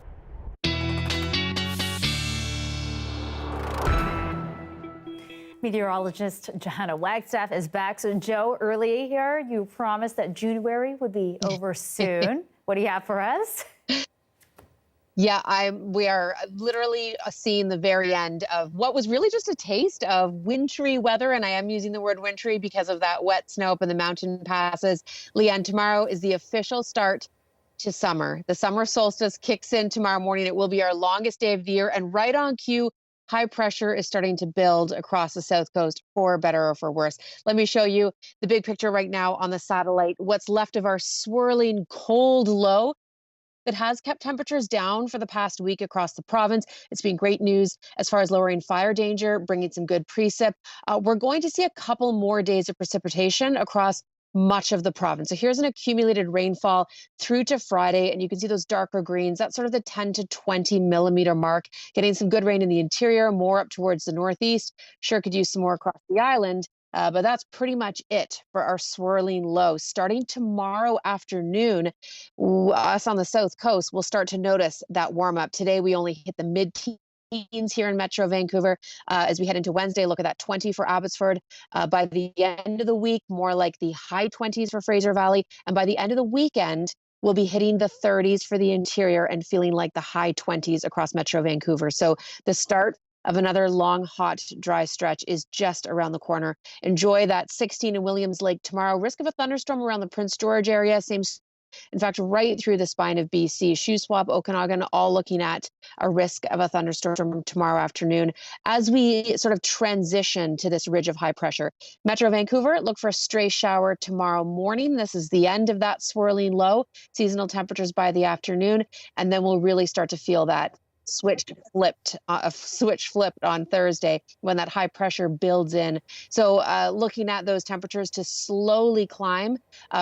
Meteorologist Johanna Wagstaff is back. So, Joe, earlier you promised that January would be over soon. What do you have for us? Yeah, we are literally seeing the very end of what was really just a taste of wintry weather. And I am using the word wintry because of that wet snow up in the mountain passes. Lien, tomorrow is the official start to summer. The summer solstice kicks in tomorrow morning. It will be our longest day of the year. And right on cue, high pressure is starting to build across the south coast, for better or for worse. Let me show you the big picture right now on the satellite. What's left of our swirling cold low that has kept temperatures down for the past week across the province. It's been great news as far as lowering fire danger, bringing some good precip. We're going to see a couple more days of precipitation across much of the province. So here's an accumulated rainfall through to Friday, and you can see those darker greens. That's sort of the 10 to 20 millimeter mark, getting some good rain in the interior, more up towards the northeast. Sure could use some more across the island. But that's pretty much it for our swirling low. Starting tomorrow afternoon, us on the south coast will start to notice that warm up. Today, we only hit the mid-teens here in Metro Vancouver. As we head into Wednesday, look at that 20 for Abbotsford. By the end of the week, more like the high 20s for Fraser Valley. And by the end of the weekend, we'll be hitting the 30s for the interior and feeling like the high 20s across Metro Vancouver. So the start of another long, hot, dry stretch is just around the corner. Enjoy that 16 in Williams Lake tomorrow. Risk of a thunderstorm around the Prince George area. Same, in fact, right through the spine of BC. Shuswap, Okanagan, all looking at a risk of a thunderstorm tomorrow afternoon as we sort of transition to this ridge of high pressure. Metro Vancouver, look for a stray shower tomorrow morning. This is the end of that swirling low. Seasonal temperatures by the afternoon, and then we'll really start to feel that switch flipped on Thursday when that high pressure builds in. So looking at those temperatures to slowly climb,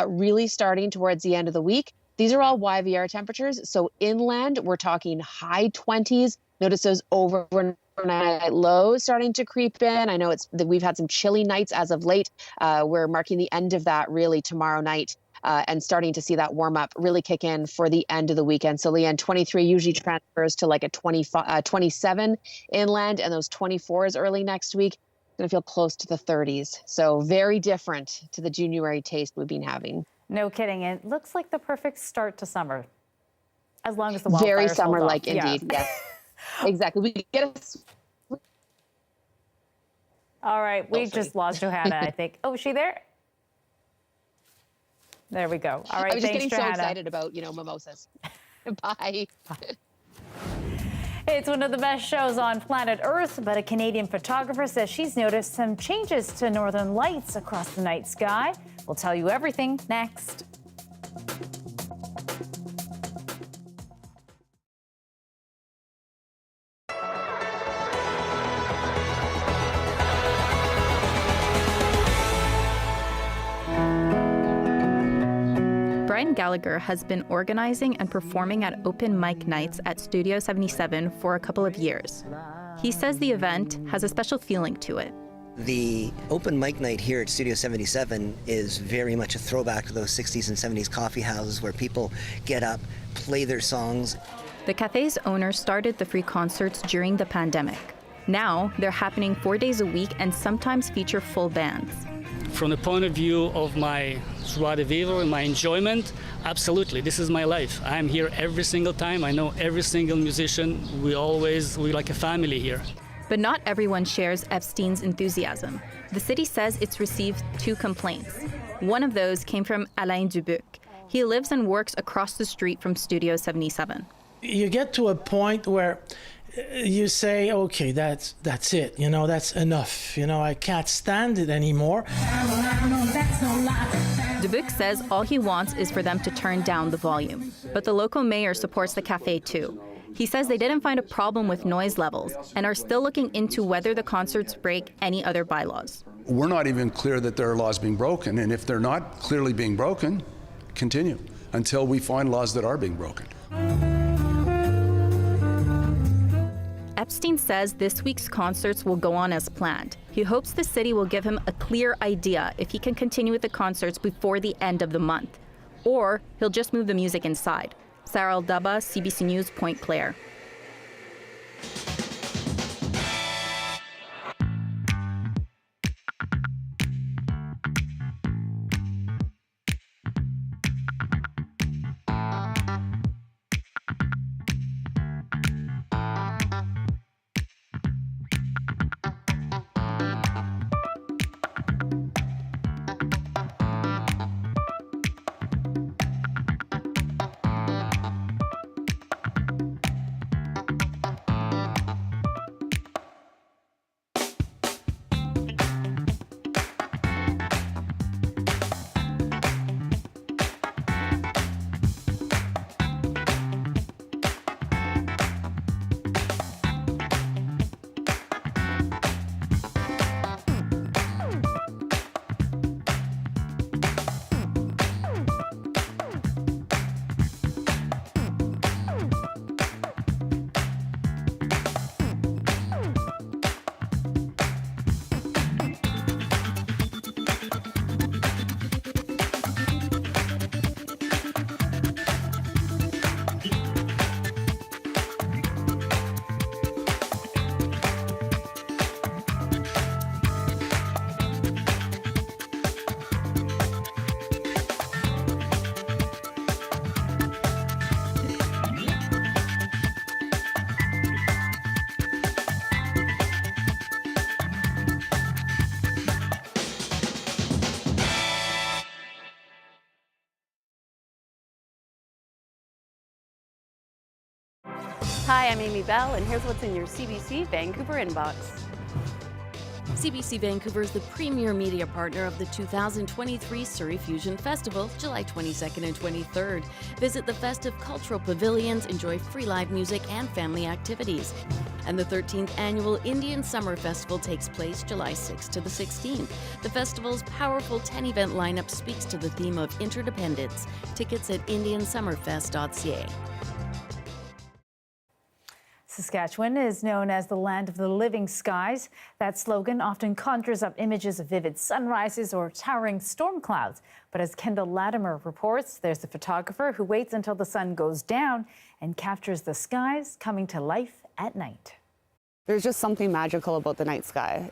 really starting towards the end of the week. These are all YVR temperatures. So inland, we're talking high 20s. Notice those overnight lows starting to creep in. I know we've had some chilly nights as of late. We're marking the end of that really tomorrow night. And starting to see that warm up really kick in for the end of the weekend. So Lien, 23 usually transfers to like a 27 inland, and those 24s early next week, going to feel close to the 30s. So very different to the January taste we've been having. No kidding. It looks like the perfect start to summer, as long as the wildfires very summer-like hold off. Indeed. Yes, exactly. We get All right, we just lost Johanna, I think. Oh, is she there? There we go. All right, I was just thanks, getting Johanna. so excited about, mimosas. Bye. It's one of the best shows on planet Earth, but a Canadian photographer says she's noticed some changes to northern lights across the night sky. We'll tell you everything next. Brian Gallagher has been organizing and performing at open mic nights at Studio 77 for a couple of years. He says the event has a special feeling to it. The open mic night here at Studio 77 is very much a throwback to those 60s and 70s coffee houses where people get up, play their songs. The cafe's owner started the free concerts during the pandemic. Now, they're happening 4 days a week and sometimes feature full bands. From the point of view of my joie de vivre and my enjoyment, absolutely, this is my life. I'm here every single time. I know every single musician. We're like a family here. But not everyone shares Epstein's enthusiasm. The city says it's received 2 complaints. One of those came from Alain Dubuc. He lives and works across the street from Studio 77. You get to a point where you say, okay, that's it, that's enough. I can't stand it anymore. Dubuc says all he wants is for them to turn down the volume. But the local mayor supports the cafe too. He says they didn't find a problem with noise levels and are still looking into whether the concerts break any other bylaws. We're not even clear that there are laws being broken, and if they're not clearly being broken, continue until we find laws that are being broken. Epstein says this week's concerts will go on as planned. He hopes the city will give him a clear idea if he can continue with the concerts before the end of the month, or he'll just move the music inside. Sarah Aldaba, CBC News, Point Claire. Hi, I'm Amy Bell, and here's what's in your CBC Vancouver inbox. CBC Vancouver is the premier media partner of the 2023 Surrey Fusion Festival, July 22nd and 23rd. Visit the festive cultural pavilions, enjoy free live music and family activities. And the 13th annual Indian Summer Festival takes place July 6th to the 16th. The festival's powerful 10-event lineup speaks to the theme of interdependence. Tickets at indiansummerfest.ca. Saskatchewan is known as the land of the living skies. That slogan often conjures up images of vivid sunrises or towering storm clouds. But as Kendall Latimer reports, there's a photographer who waits until the sun goes down and captures the skies coming to life at night. There's just something magical about the night sky.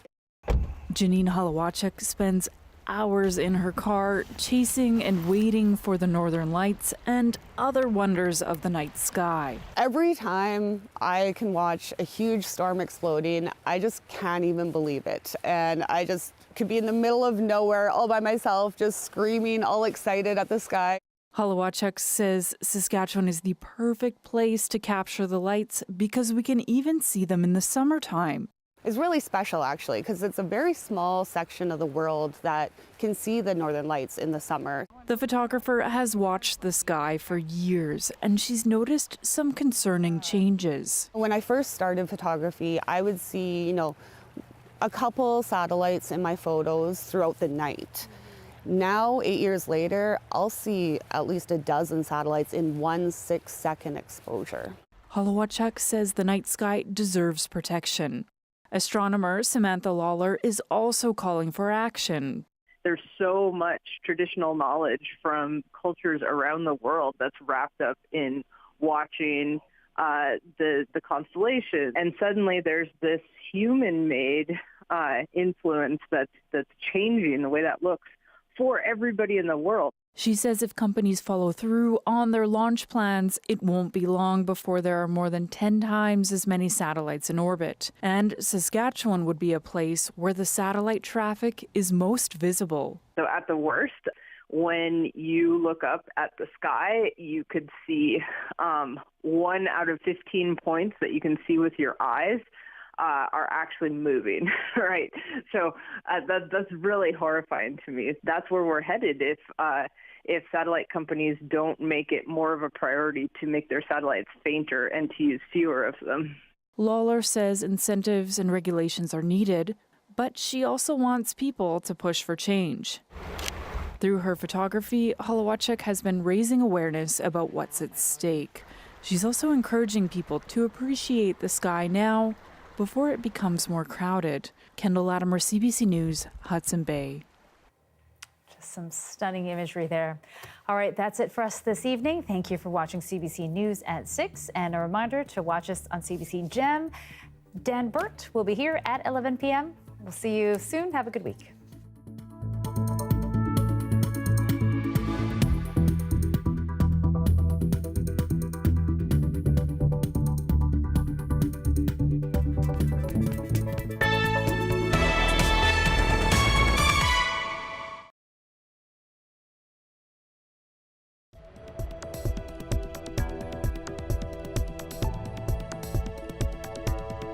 Janine Halawachuk spends hours in her car chasing and waiting for the northern lights and other wonders of the night sky. Every time I can watch a huge storm exploding, I just can't even believe it. And I just could be in the middle of nowhere all by myself, just screaming, all excited at the sky. Halawachuk says Saskatchewan is the perfect place to capture the lights because we can even see them in the summertime. It's really special, actually, because it's a very small section of the world that can see the northern lights in the summer. The photographer has watched the sky for years, and she's noticed some concerning changes. When I first started photography, I would see, a couple satellites in my photos throughout the night. Now, 8 years later, I'll see at least a dozen satellites in 1 6-second exposure. Halawachuk says the night sky deserves protection. Astronomer Samantha Lawler is also calling for action. There's so much traditional knowledge from cultures around the world that's wrapped up in watching the constellation. And suddenly there's this human-made influence that's changing the way that looks for everybody in the world. She says if companies follow through on their launch plans, it won't be long before there are more than 10 times as many satellites in orbit. And Saskatchewan would be a place where the satellite traffic is most visible. So at the worst, when you look up at the sky, you could see 1 out of 15 points that you can see with your eyes are actually moving, right? So that's really horrifying to me. That's where we're headed if satellite companies don't make it more of a priority to make their satellites fainter and to use fewer of them. Lawler says incentives and regulations are needed, but she also wants people to push for change. Through her photography, Holowachuk has been raising awareness about what's at stake. She's also encouraging people to appreciate the sky now before it becomes more crowded. Kendall Latimer, CBC News, Hudson Bay. Just some stunning imagery there. All right, that's it for us this evening. Thank you for watching CBC News at 6. And a reminder to watch us on CBC Gem. Dan Burt will be here at 11 p.m. We'll see you soon. Have a good week.